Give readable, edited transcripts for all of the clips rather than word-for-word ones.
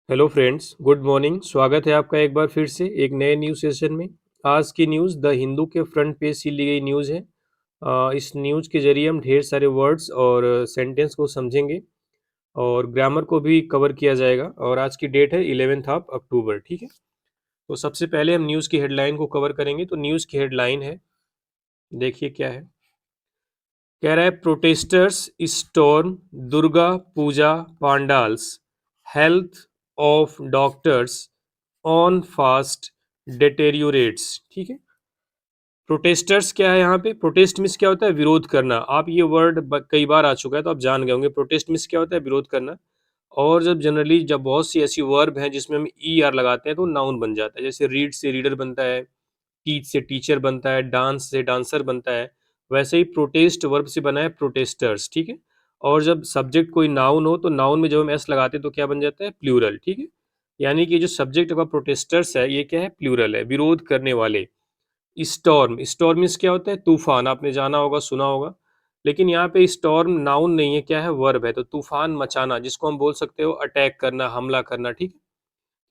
Hello friends, good morning. स्वागत है आपका एक बार फिर से एक नए न्यूज़ सेशन में। आज की न्यूज़ द हिंदू के फ्रंट पेज से ली गई न्यूज़ है। इस न्यूज़ के ज़रिए हम ढेर सारे वर्ड्स और सेंटेंस को समझेंगे और ग्रामर को भी कवर किया जाएगा। और आज की डेट है 11th ऑफ अक्टूबर, ठीक है। तो सबसे पहले हम न्यूज़ की हेडलाइन को कवर करेंगे। तो न्यूज़ की हेडलाइन है, देखिए क्या है। कह रहा है protesters storm Durga Puja pandals, health of doctors on fast deteriorates, ठीक है। प्रोटेस्टर्स क्या है यहाँ पे? प्रोटेस्ट मीन्स क्या होता है? विरोध करना। आप ये वर्ड कई बार आ चुका है तो आप जान गए होंगे। प्रोटेस्ट मीन्स क्या होता है? विरोध करना। और जब बहुत सी ऐसी वर्ब हैं जिसमें हम ई आर लगाते हैं तो नाउन बन जाता है। जैसे रीड से रीडर बनता है, टीच से टीचर बनता है, डांस से डांसर बनता है। वैसे ही प्रोटेस्ट वर्ब से बना है प्रोटेस्टर्स, ठीक है। और जब सब्जेक्ट कोई नाउन हो तो नाउन में जब हम एस लगाते हैं तो क्या बन जाता है? प्लूरल, ठीक है। यानी कि जो सब्जेक्ट का प्रोटेस्टर्स है ये क्या है? प्लूरल है, विरोध करने वाले। स्टॉर्म, स्टॉर्म मीन्स क्या होता है? तूफान। आपने जाना होगा, सुना होगा। लेकिन यहाँ पे स्टॉर्म नाउन नहीं है, क्या है? वर्ब है। तो तूफान मचाना, जिसको हम बोल सकते हो अटैक करना, हमला करना, ठीक है।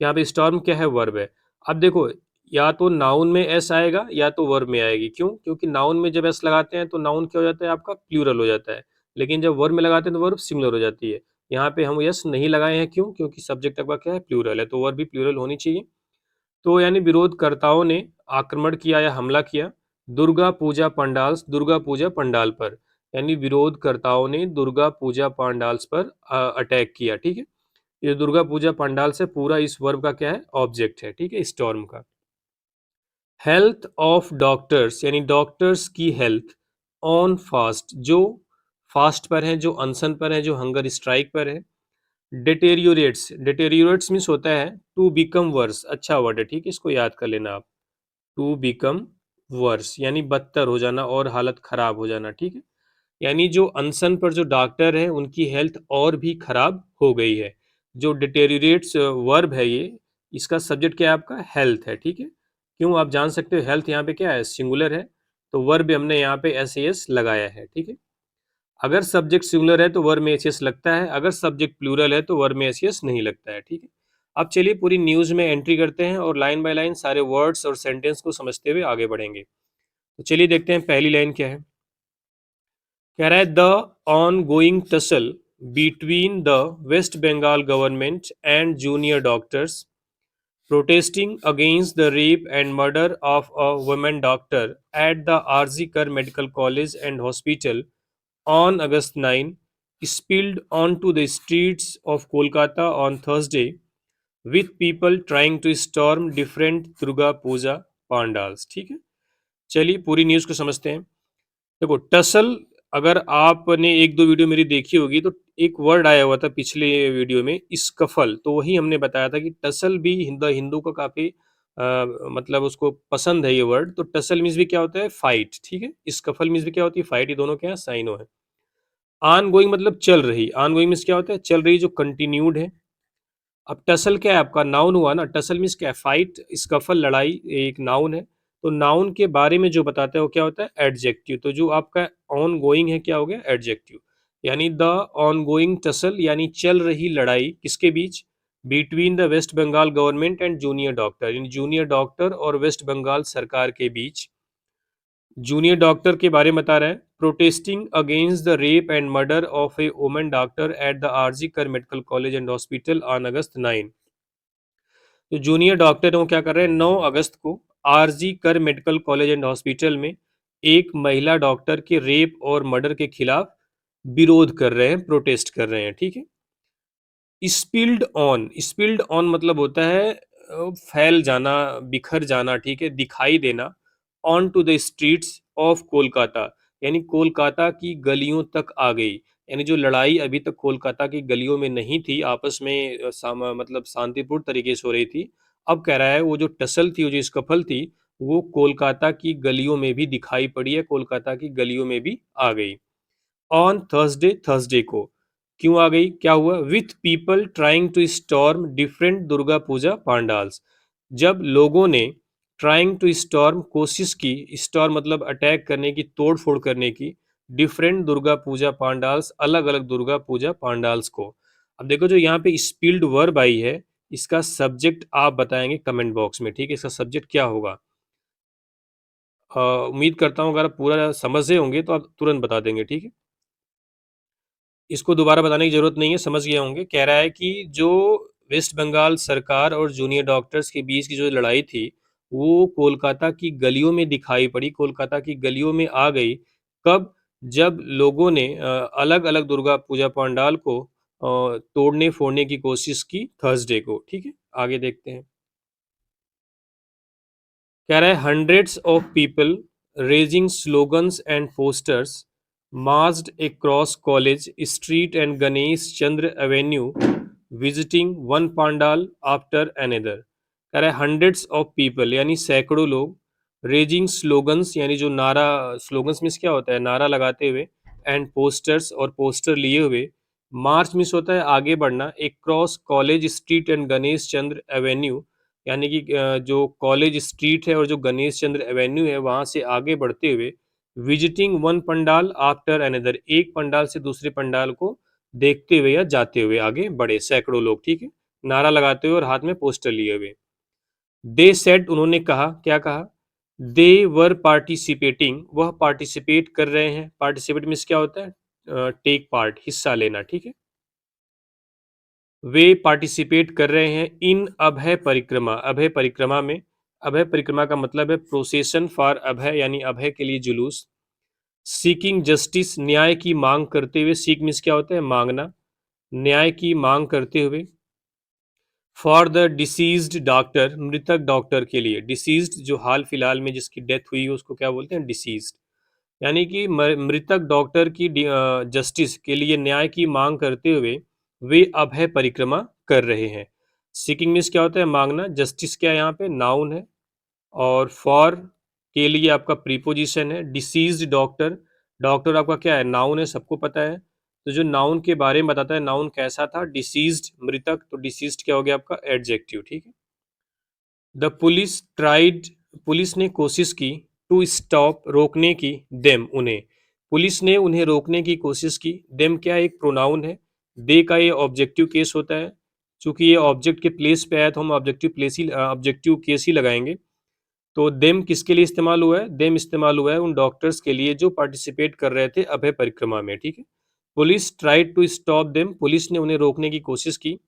यहाँ पे स्टॉर्म क्या है? वर्ब है। अब देखो, या तो नाउन में एस आएगा या तो वर्ब में आएगी। क्यों? क्योंकि नाउन में जब एस लगाते हैं तो नाउन क्या हो जाता है आपका? प्लूरल हो जाता है। लेकिन जब वर्ब में लगाते हैं तो वर्ब सिंगुलर हो जाती है। यहाँ पे हम एस नहीं लगाए हैं, क्यों? क्योंकि सब्जेक्ट आपका क्या है? प्लूरल है, तो वर्ब भी प्लूरल होनी चाहिए। तो यानी विरोधकर्ताओं ने आक्रमण किया या हमला किया दुर्गा पूजा पंडाल्स, दुर्गा पूजा पंडाल पर। यानी विरोधकर्ताओं ने दुर्गा पूजा पंडाल्स पर अटैक किया, ठीक है। ये दुर्गा पूजा पंडाल से पूरा इस वर्ब का क्या है? ऑब्जेक्ट है, ठीक है, स्टॉर्म का। हेल्थ ऑफ डॉक्टर्स, यानी डॉक्टर्स की हेल्थ ऑन फास्ट, जो फास्ट पर है, जो अनशन पर है, जो हंगर स्ट्राइक पर है। डिटेरियोरेट्स, डिटेरियोरेट्स मीन्स होता है टू बिकम वर्स। अच्छा वर्ड है, ठीक है, इसको याद कर लेना आप। टू बिकम वर्स यानी बदतर हो जाना और हालत खराब हो जाना, ठीक है। यानी जो अनशन पर जो डॉक्टर है उनकी हेल्थ और भी खराब हो गई है। जो डिटेरियोरेट्स वर्ब है ये, इसका सब्जेक्ट क्या है आपका? हेल्थ है, ठीक है। क्यों? आप जान सकते हो हेल्थ यहाँ पे क्या है? सिंगुलर है। तो वर्ब हमने यहाँ पे एस एस लगाया है, ठीक है। अगर सब्जेक्ट सिंगुलर है तो वर्ब में एस एस लगता है, अगर सब्जेक्ट प्लूरल है तो वर्ब में एस एस नहीं लगता है, ठीक है। अब चलिए पूरी न्यूज में एंट्री करते हैं और लाइन बाय लाइन सारे वर्ड्स और सेंटेंस को समझते हुए आगे बढ़ेंगे। तो चलिए देखते हैं पहली लाइन क्या है। कह रहा है the ongoing tussle between the West Bengal government and junior doctors protesting against the rape and murder of a woman doctor at the RZ Kar Medical College and Hospital on August 9 spilled onto the streets of Kolkata on Thursday, with people trying to storm different Durga Puja pandals। ठीक है, चलिए पूरी news को समझते हैं। देखो tussle, अगर आपने एक दो वीडियो मेरी देखी होगी तो एक वर्ड आया हुआ था पिछले वीडियो में, स्कफल। तो वही हमने बताया था कि टसल भी हिंदू का काफी मतलब उसको पसंद है ये वर्ड। तो टसल मीन्स भी क्या होता है? फाइट, ठीक है। स्कफल मीन्स भी क्या होती है? फाइट। ये दोनों क्या है? साइनो है। ऑन गोइंग मतलब चल रही। ऑन गोइंग मीन्स क्या होता है? चल रही, जो कंटिन्यूड है। अब टसल क्या है आपका? नाउन हुआ ना। टसल मीन्स क्या है? फाइट। स्कफल लड़ाई, एक नाउन है। तो नाउन के बारे में जो बताता है वो क्या होता है? एडजेक्टिव। तो जो आपका ऑन गोइंग है क्या हो गया? एडजेक्टिव। यानी द ऑन गोइंग टसल, यानी चल रही लड़ाई किसके बीच? Between the West Bengal government and junior doctor, यानी जूनियर डॉक्टर और वेस्ट बंगाल सरकार के बीच। जूनियर डॉक्टर के बारे में बता रहा है, protesting against the rape and murder of a women doctor at the RG Kar medical college and hospital on August 9। तो जूनियर डॉक्टर वो क्या कर रहे हैं? 9 अगस्त को RG Kar medical college and hospital में एक महिला डॉक्टर के रेप और मर्डर के खिलाफ विरोध कर रहे हैं, प्रोटेस्ट कर रहे हैं, ठीक है। स्पिल्ड ऑन, स्पिल्ड ऑन मतलब होता है फैल जाना, बिखर जाना, ठीक है, दिखाई देना। On to the streets of Kolkata, यानी कोलकाता की गलियों तक आ गई। यानी जो लड़ाई अभी तक कोलकाता की गलियों में नहीं थी, आपस में मतलब शांतिपूर्ण तरीके से हो रही थी। अब कह रहा है वो जो टसल थी, वो जो स्कफल थी, वो कोलकाता की गलियों में भी दिखाई पड़ी है, कोलकाता की गलियों में भी आ गई। ऑन थर्सडे, थर्सडे को क्यों आ गई? क्या हुआ? With people trying to storm different Durga Puja pandals, जब लोगों ने ट्राइंग टू स्टॉर्म कोशिश की, स्टॉर्म मतलब अटैक करने की, तोड़ फोड़ करने की, डिफरेंट दुर्गा पूजा पांडाल्स, अलग अलग दुर्गा पूजा पांडाल्स को। अब देखो जो यहाँ पे स्पिल्ड वर्ब आई है, इसका सब्जेक्ट आप बताएंगे कमेंट बॉक्स में, ठीक है। इसका सब्जेक्ट क्या होगा? उम्मीद करता हूँ अगर आप पूरा समझ गए होंगे तो आप तुरंत बता देंगे, ठीक है। इसको दोबारा बताने की ज़रूरत नहीं है, समझ गए होंगे। कह रहा है कि जो वेस्ट बंगाल सरकार और जूनियर डॉक्टर्स के बीच की जो लड़ाई थी, वो कोलकाता की गलियों में दिखाई पड़ी, कोलकाता की गलियों में आ गई। कब? जब लोगों ने अलग-अलग दुर्गा पूजा पंडाल को तोड़ने-फोड़ने की कोशिश की थर्सडे को, ठीक है। आगे देखते हैं। कह रहा है hundreds of people raising slogans and posters marched across college street and Ganesh Chandra Avenue visiting one pandal after another. कह रहा है हंड्रेड्स ऑफ पीपल यानी सैकड़ों लोग, रेजिंग स्लोगन्स यानी जो नारा, स्लोगन्स मीन्स क्या होता है, नारा लगाते हुए, एंड पोस्टर्स और पोस्टर लिए हुए, मार्च मीन्स होता है आगे बढ़ना, across college street and Ganesh Chandra Avenue यानी कि जो कॉलेज स्ट्रीट है और जो गणेश चंद्र एवेन्यू है वहां से आगे बढ़ते हुए, visiting one pandal after another, एक पंडाल से दूसरे पंडाल को देखते हुए या जाते हुए आगे बढ़े सैकड़ों लोग, ठीक है, नारा लगाते हुए और हाथ में पोस्टर लिए हुए। दे सेड, उन्होंने कहा, क्या कहा? दे वर पार्टिसिपेटिंग, वह पार्टिसिपेट कर रहे हैं। पार्टिसिपेट मीन्स क्या होता है? टेक पार्ट, हिस्सा लेना, ठीक है। वे पार्टिसिपेट कर रहे हैं इन अभय परिक्रमा, अभय परिक्रमा में, अभय परिक्रमा का मतलब है प्रोसेशन फॉर अभय यानी अभय के लिए जुलूस। सीकिंग जस्टिस, न्याय की मांग करते हुए, सीक मीन्स क्या होता है? मांगना, न्याय की मांग करते हुए। फॉर द डिसीज्ड डॉक्टर, मृतक डॉक्टर के लिए, डिसीज्ड जो हाल फिलहाल में जिसकी डेथ हुई है उसको क्या बोलते हैं? डिसीज्ड। यानी कि मृतक डॉक्टर की जस्टिस के लिए न्याय की मांग करते हुए वे अभय परिक्रमा कर रहे हैं। सीकिंग मीन्स क्या होता है? मांगना। जस्टिस क्या है यहाँ पे? नाउन है। और फॉर के लिए आपका प्रीपोजिशन है। डिसीज्ड डॉक्टर, डॉक्टर आपका क्या है? नाउन है, सबको पता है। तो जो नाउन के बारे में बताता है, नाउन कैसा था? डिसीज्ड, मृतक, तो डिसीज्ड क्या हो गया आपका? एडजेक्टिव, ठीक है। द पुलिस ट्राइड, पुलिस ने कोशिश की, टू स्टॉप, रोकने की, देम, उन्हें, पुलिस ने उन्हें रोकने की कोशिश की। देम क्या एक प्रोनाउन है, दे का ये ऑब्जेक्टिव केस होता है। चूंकि ये ऑब्जेक्ट के प्लेस पे आया तो हम ऑब्जेक्टिव प्लेस ही ऑब्जेक्टिव केस ही लगाएंगे। तो देम किसके लिए इस्तेमाल हुआ है? देम इस्तेमाल हुआ है उन डॉक्टर्स के लिए जो पार्टिसिपेट कर रहे थे अभय परिक्रमा में, ठीक है। Police tried to stop them, police ने उन्हें रोकने की कोशिश की।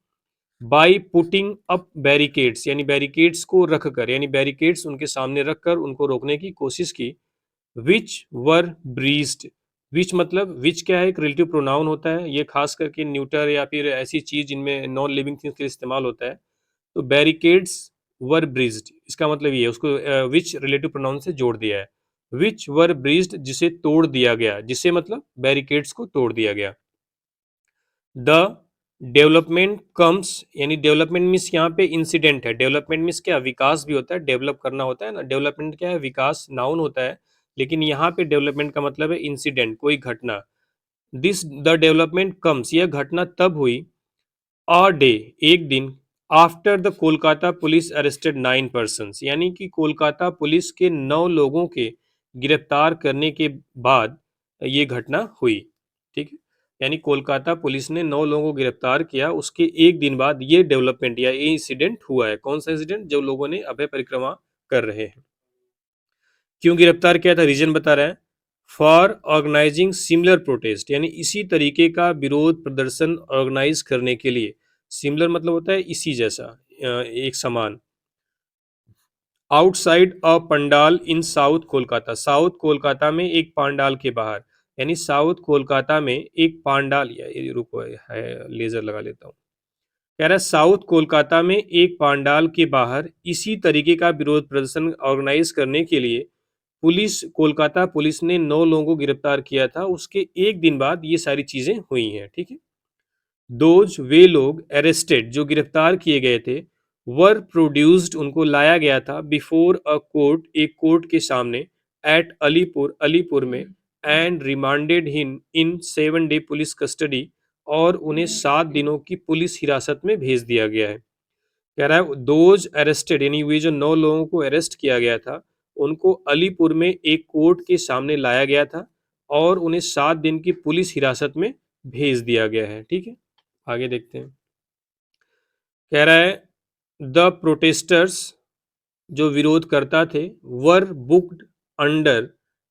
बाई पुटिंग अप बैरिकेड्स, यानी बैरिकेड्स को रखकर, यानी बैरिकेड्स उनके सामने रखकर उनको रोकने की कोशिश की। विच वर ब्रीज्ड, विच मतलब, विच क्या है? एक रिलेटिव प्रोनाउन होता है, ये खास करके न्यूटर या फिर ऐसी चीज जिनमें नॉन लिविंग थिंग्स के लिए इस्तेमाल होता है। तो बैरिकेड्स वर ब्रीज्ड, इसका मतलब ये है, उसको विच रिलेटिव प्रोनाउन से जोड़ दिया है। विच वर ब्रीज्ड, जिसे तोड़ दिया गया, जिसे मतलब बैरिकेड्स को तोड़ दिया गया। द डेवलपमेंट कम्स, यानी डेवलपमेंट मीन्स यहाँ पे इंसिडेंट है। डेवलपमेंट मीन्स क्या? विकास भी होता है, डेवलप करना होता है ना। डेवलपमेंट क्या है? विकास, नाउन होता है। लेकिन यहाँ पे डेवलपमेंट का मतलब है इंसिडेंट, कोई घटना। दिस द डेवलपमेंट कम्स, यह घटना तब हुई, अ डे, एक दिन, after the Kolkata police arrested 9 persons, यानी कि कोलकाता पुलिस के 9 लोगों के गिरफ्तार करने के बाद ये घटना हुई, ठीक है। यानी कोलकाता पुलिस ने 9 लोगों को गिरफ्तार किया, उसके एक दिन बाद ये डेवलपमेंट या ये इंसिडेंट हुआ है। कौन सा इंसिडेंट? जो लोगों ने अभय परिक्रमा कर रहे हैं। क्यों गिरफ्तार किया था? रीजन बता रहा है। फॉर ऑर्गेनाइजिंग सिमिलर प्रोटेस्ट, यानी इसी तरीके का विरोध प्रदर्शन ऑर्गेनाइज करने के लिए। सिमिलर मतलब होता है इसी जैसा, एक समान। आउटसाइड अ पंडाल इन साउथ कोलकाता, साउथ कोलकाता में एक पंडाल के बाहर, यानी साउथ कोलकाता में एक पंडाल, या ये रुको है, लेजर लगा लेता हूँ। कह रहा है साउथ कोलकाता में एक पंडाल के बाहर इसी तरीके का विरोध प्रदर्शन ऑर्गेनाइज करने के लिए पुलिस, कोलकाता पुलिस ने 9 लोगों को गिरफ्तार किया था, उसके एक दिन बाद ये सारी चीजें हुई हैं, ठीक है। दोज, वे लोग, अरेस्टेड, जो गिरफ्तार किए गए थे, वर प्रोड्यूस्ड, उनको लाया गया था, बिफोर अ कोर्ट, एक कोर्ट के सामने, एट अलीपुर, अलीपुर में, and remanded in 7 day police custody, और उन्हें 7 दिनों की पुलिस हिरासत में भेज दिया गया है। कह रहा है दोज अरेस्टेड, यानी वे जो 9 लोगों को अरेस्ट किया गया था, उनको अलीपुर में एक कोर्ट के सामने लाया गया था और उन्हें 7 दिन की पुलिस हिरासत में भेज दिया गया है, ठीक है। आगे देखते हैं। कह रहा है द प्रोटेस्टर्स जो विरोध करता थे वर booked under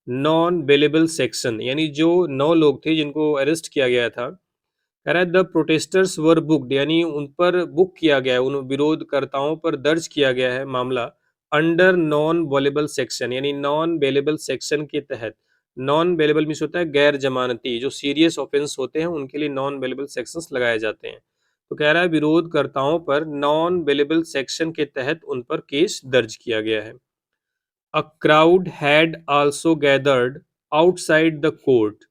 non bailable section, यानी जो 9 लोग थे जिनको अरेस्ट किया गया था, कह रहा है द प्रोटेस्टर्स वर बुक्ड, यानी उन पर बुक किया गया है, उन विरोधकर्ताओं पर दर्ज किया गया है मामला अंडर नॉन बेलेबल सेक्शन, यानी नॉन बेलेबल सेक्शन के तहत। नॉन बेलेबल मीन्स होता है गैर जमानती, जो सीरियस ऑफेंस होते हैं उनके लिए नॉन बेलेबल सेक्शंस लगाए जाते हैं। तो कह रहा है विरोधकर्ताओं पर नॉन बेलेबल सेक्शन के तहत उन पर केस दर्ज किया गया है। A crowd had also gathered outside the court.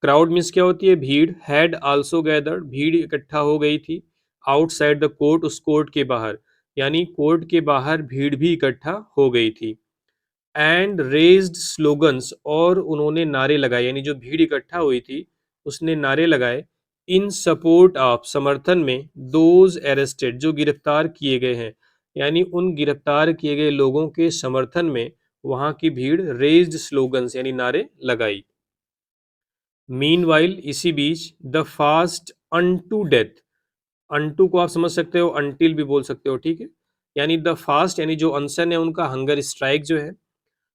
Crowd means क्या होती है? भीड़। हैड आल्सो गैदर्ड, भीड़ इकट्ठा हो गई थी। आउटसाइड द कोर्ट, उस कोर्ट के बाहर, यानी कोर्ट के बाहर भीड़ भी इकट्ठा हो गई थी। एंड रेज्ड स्लोगन्स, और उन्होंने नारे लगाए, यानी जो भीड़ इकट्ठा हुई थी उसने नारे लगाए इन सपोर्ट ऑफ, समर्थन में, दोज अरेस्टेड, जो गिरफ्तार किए गए हैं, यानी उन गिरफ्तार किए गए लोगों के समर्थन में वहां की भीड़ रेज्ड स्लोगन्स यानी नारे लगाई। मीनवाइल, इसी बीच, the fast unto death, unto को आप समझ सकते हो, अनटिल भी बोल सकते हो, ठीक है। यानी द फास्ट यानी जो अनशन है उनका, हंगर स्ट्राइक जो है,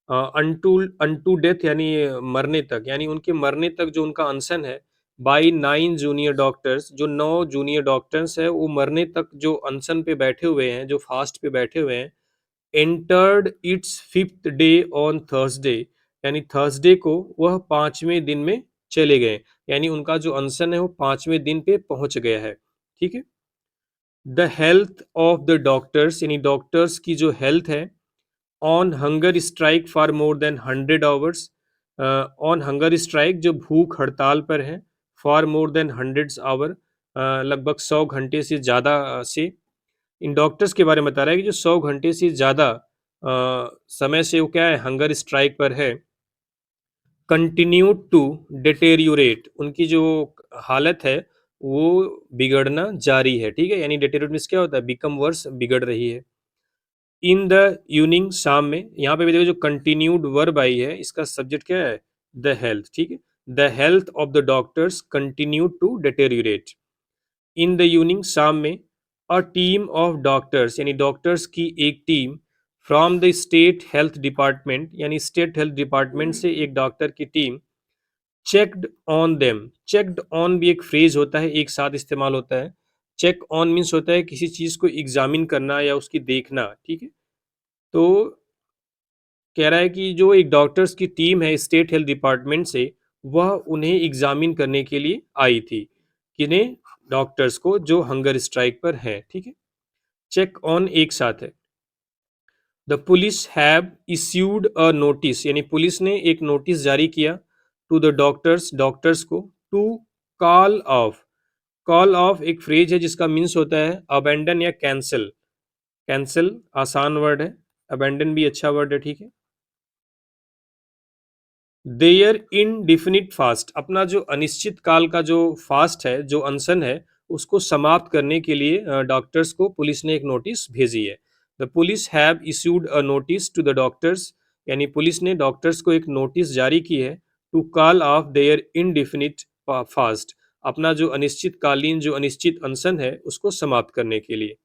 अनटू अनटू डेथ यानी मरने तक, यानी उनके मरने तक जो उनका अनशन है, बाई 9 जूनियर डॉक्टर्स, जो 9 जूनियर डॉक्टर्स है वो मरने तक जो अनशन पे बैठे हुए हैं, जो फास्ट पे बैठे हुए हैं, entered it's fifth day on Thursday, यानी थर्सडे को वह 5वें दिन में चले गए, यानी उनका जो अनशन है वो 5वें दिन पे पहुंच गया है, ठीक है। The health of the doctors, यानी डॉक्टर्स की जो हेल्थ है, on hunger strike for more than 100 hours, on hunger strike जो भूख हड़ताल पर है, फॉर मोर देन 100 आवर, लगभग 100 घंटे से ज़्यादा से, इन डॉक्टर्स के बारे में बता रहा है कि जो 100 घंटे से ज़्यादा समय से वो क्या है, हंगर स्ट्राइक पर है। कंटिन्यू टू डिटेरियोरेट, उनकी जो हालत है वो बिगड़ना जारी है, ठीक है। यानी डिटेरियोरेट मीन्स क्या होता है? बिकम वर्स, बिगड़ रही है। इन द इवनिंग, शाम में, यहाँ पे भी देखो जो कंटिन्यूड वर्ब आई है इसका सब्जेक्ट क्या है? द हेल्थ, ठीक है। The health of the doctors continue to deteriorate. In the evening, शाम में, अ टीम ऑफ डॉक्टर्स, यानी डॉक्टर्स की एक टीम, from the state health department, यानी स्टेट हेल्थ डिपार्टमेंट से एक डॉक्टर की टीम, checked on them, checked on भी एक फ्रेज होता है, एक साथ इस्तेमाल होता है। चेक ऑन मीन्स होता है किसी चीज को एग्जामिन करना या उसकी देखना, ठीक है। तो कह रहा है कि जो एक डॉक्टर्स की टीम है स्टेट हेल्थ डिपार्टमेंट से, वह उन्हें एग्जामिन करने के लिए आई थी, किन्हें? डॉक्टर्स को जो हंगर स्ट्राइक पर है, ठीक है। चेक ऑन एक साथ है। The police have issued a notice, यानी पुलिस ने एक नोटिस जारी किया, टू द डॉक्टर्स, डॉक्टर्स को, to call off, call off एक फ्रेज है जिसका मीन्स होता है अबेंडन या कैंसिल। कैंसिल आसान वर्ड है, अबेंडन भी अच्छा वर्ड है, ठीक है। देयर इनडिफिनिट फास्ट, अपना जो अनिश्चित काल का जो फास्ट है, जो अनशन है, उसको समाप्त करने के लिए डॉक्टर्स को पुलिस ने एक नोटिस भेजी है। The police have issued a notice to the doctors, यानी पुलिस ने डॉक्टर्स को एक नोटिस जारी की है, to call off their indefinite fast, अपना जो अनिश्चितकालीन जो अनिश्चित अनशन है उसको समाप्त करने के लिए।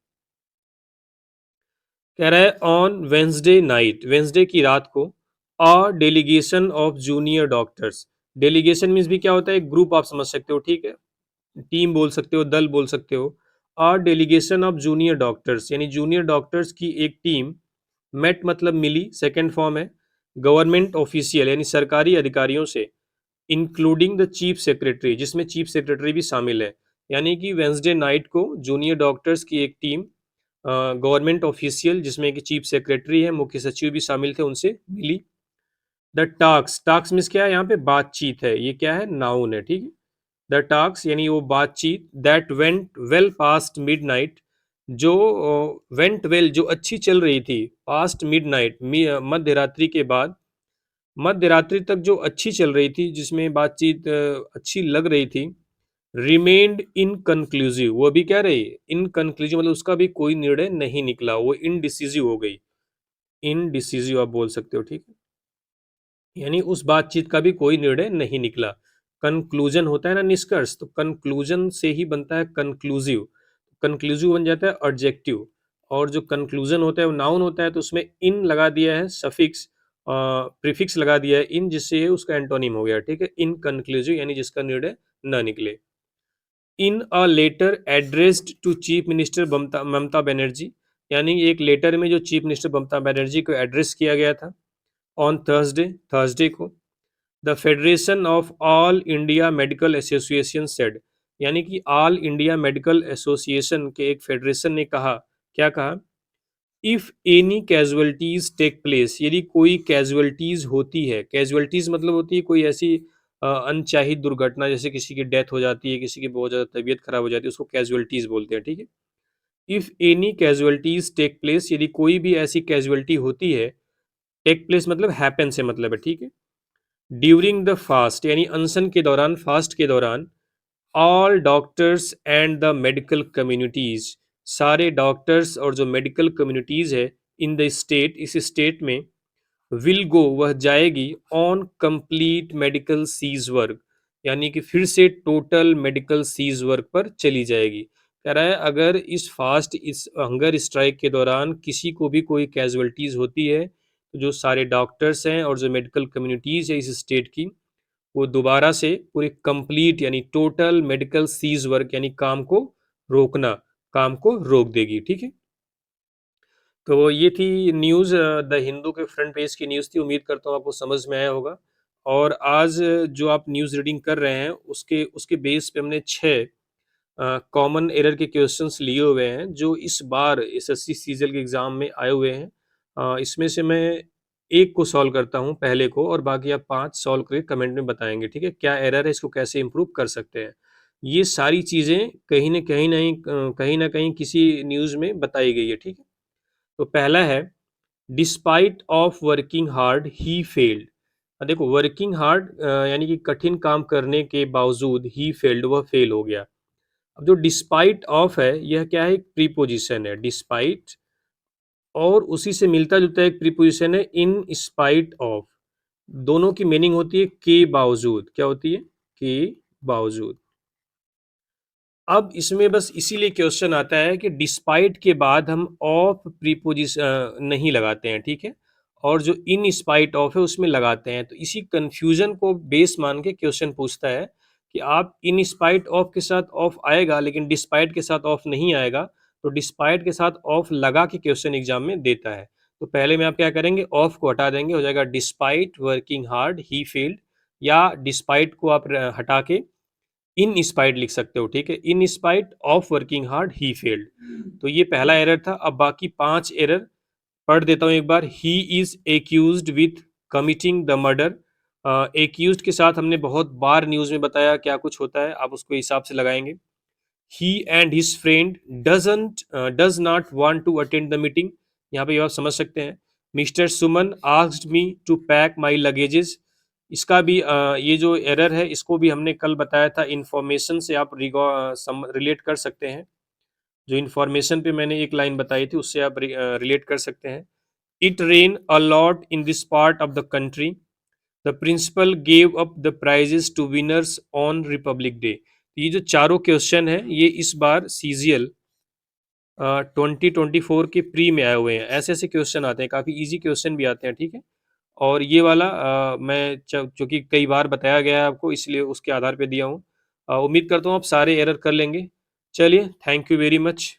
कह रहा है ऑन वेंसडे नाइट, वेंसडे की रात को, अ delegation of junior doctors, delegation means भी क्या होता है? एक ग्रुप आप समझ सकते हो, ठीक है। टीम बोल सकते हो, दल बोल सकते हो। अ डेलीगेशन ऑफ जूनियर डॉक्टर्स, यानी जूनियर डॉक्टर्स की एक टीम, मेट मतलब मिली, सेकेंड फॉर्म है, गवर्नमेंट ऑफिशियल यानी सरकारी अधिकारियों से, इंक्लूडिंग द चीफ सेक्रेटरी, जिसमें चीफ सेक्रेटरी भी शामिल है। यानी कि वेंसडे नाइट को जूनियर डॉक्टर्स की एक टीम, गवर्नमेंट ऑफिशियल जिसमें कि चीफ सेक्रेटरी है, मुख्य सचिव भी शामिल थे, उनसे मिली। द टास्क, टास्क मीन्स क्या है? यहाँ पे बातचीत है, ये क्या है? नाउन है, ठीक है। द टास्क यानी वो बातचीत, that went well past midnight, जो वेंट वेल जो अच्छी चल रही थी, पास्ट मिडनाइट मध्य रात्रि के बाद, मध्य रात्रि तक जो अच्छी चल रही थी, जिसमें बातचीत अच्छी लग रही थी, रिमेन्ड इनकन्क्लूसिव, वो भी क्या रही? इनकन्क्लूसिव, मतलब उसका भी कोई निर्णय नहीं निकला, वो इनडिसिसिव हो गई। इनडिसिसिव आप बोल सकते हो, ठीक है। यानी उस बातचीत का भी कोई निर्णय नहीं निकला। कंक्लूजन होता है ना, निष्कर्ष, तो कंक्लूजन से ही बनता है कंक्लूसिव। कंक्लूसिव बन जाता है एडजेक्टिव, और जो कंक्लूजन होता है वो नाउन होता है, तो उसमें इन लगा दिया है सफिक्स, प्रीफिक्स लगा दिया है इन, जिससे ये उसका एंटोनिम हो गया, ठीक है, इनकंक्लूसिव यानी जिसका निर्णय न निकले। In a letter addressed to chief minister Mamata Banerjee, यानी एक लेटर में जो चीफ मिनिस्टर ममता बनर्जी को एड्रेस किया गया था ऑन थर्सडे को, the federation of all India medical association said, यानी कि ऑल इंडिया मेडिकल एसोसिएशन के एक फेडरेशन ने कहा, क्या कहा, if any casualties take place, यदि कोई कैजुअलिटीज होती है, कैजुअलिटीज मतलब होती है कोई ऐसी अनचाही दुर्घटना, जैसे किसी की डेथ हो जाती है, किसी की बहुत ज़्यादा तबीयत खराब हो जाती है, उसको कैजुअलिटीज बोलते हैं, ठीक है। If any casualties take place, यदि कोई भी ऐसी कैजुअलिटी होती है, टेक प्लेस मतलब हैपन से मतलब है, ठीक है, ड्यूरिंग द फास्ट यानी अनशन के दौरान, फास्ट के दौरान, all doctors and the medical communities, सारे डॉक्टर्स और जो मेडिकल कम्युनिटीज है इन द स्टेट, इस स्टेट में, विल गो वह जाएगी, on complete medical cease work, यानी कि फिर से टोटल मेडिकल सीज वर्क पर चली जाएगी। कह रहा है अगर इस फास्ट, इस हंगर स्ट्राइक के दौरान किसी को भी कोई कैजुअलिटीज होती है, तो जो सारे डॉक्टर्स हैं और जो मेडिकल कम्युनिटीज है इस स्टेट की, वो दोबारा से पूरे कंप्लीट यानी टोटल मेडिकल सीज वर्क यानी काम को रोकना, काम को रोक देगी, ठीक है। तो ये थी न्यूज़, द हिंदू के फ्रंट पेज की न्यूज़ थी। उम्मीद करता हूँ आपको समझ में आया होगा। और आज जो आप न्यूज़ रीडिंग कर रहे हैं उसके उसके बेस पे हमने 6 कॉमन एरर के क्वेश्चंस लिए हुए हैं जो इस बार एसएससी सीजीएल के एग्ज़ाम में आए हुए हैं। इसमें से मैं एक को सॉल्व करता हूँ, पहले को, और बाकी आप 5 सॉल्व करके कमेंट में बताएंगे, ठीक है, क्या एरर है, इसको कैसे इम्प्रूव कर सकते हैं। ये सारी चीज़ें कहीं ना कहीं किसी न्यूज़ में बताई गई है, ठीक है। तो पहला है, despite of working hard he failed. देखो वर्किंग हार्ड यानी कि कठिन काम करने के बावजूद, ही फेल्ड वह फेल हो गया। अब जो डिस्पाइट ऑफ है यह क्या है, एक प्रीपोजिशन है, डिस्पाइट, और उसी से मिलता जुलता एक प्रीपोजिशन है इन स्पाइट ऑफ। दोनों की मीनिंग होती है के बावजूद, क्या होती है, के बावजूद। अब इसमें बस इसीलिए क्वेश्चन आता है कि डिस्पाइट के बाद हम ऑफ प्रीपोजिशन नहीं लगाते हैं, ठीक है, और जो इन स्पाइट ऑफ है उसमें लगाते हैं। तो इसी कंफ्यूजन को बेस मान के क्वेश्चन पूछता है कि आप इन स्पाइट ऑफ के साथ ऑफ आएगा लेकिन डिस्पाइट के साथ ऑफ नहीं आएगा, तो डिस्पाइट के साथ ऑफ लगा के क्वेश्चन एग्जाम में देता है। तो पहले में आप क्या करेंगे, ऑफ को हटा देंगे, हो जाएगा despite working hard he failed, या डिस्पाइट को आप हटा के इन स्पाइट लिख सकते हो, ठीक है, in spite of working hard he failed. तो ये पहला एरर था। अब बाकी 5 एरर पढ़ देता हूँ एक बार। He is accused with committing the murder. Accused के साथ हमने बहुत बार न्यूज में बताया क्या कुछ होता है, आप उसको हिसाब से लगाएंगे। He and his friend does not want to attend the meeting, यहाँ पे आप समझ सकते हैं। Mister Suman asked me to pack my luggages, इसका भी ये जो एरर है इसको भी हमने कल बताया था। इंफॉर्मेशन से आप रिलेट कर सकते हैं, जो इन्फॉर्मेशन पे मैंने एक लाइन बताई थी उससे आप रिलेट कर सकते हैं। It rain a lot in this part of the country, the principal gave up the prizes to winners on Republic Day. ये जो चारों क्वेश्चन है ये इस बार सीजीएल 2024 के प्री में आए हुए हैं। ऐसे ऐसे क्वेश्चन आते हैं, काफ़ी इजी क्वेश्चन भी आते हैं, ठीक है। और ये वाला मैं चूँकि कई बार बताया गया है आपको इसलिए उसके आधार पे दिया हूँ। उम्मीद करता हूँ आप सारे एरर कर लेंगे। चलिए, थैंक यू वेरी मच।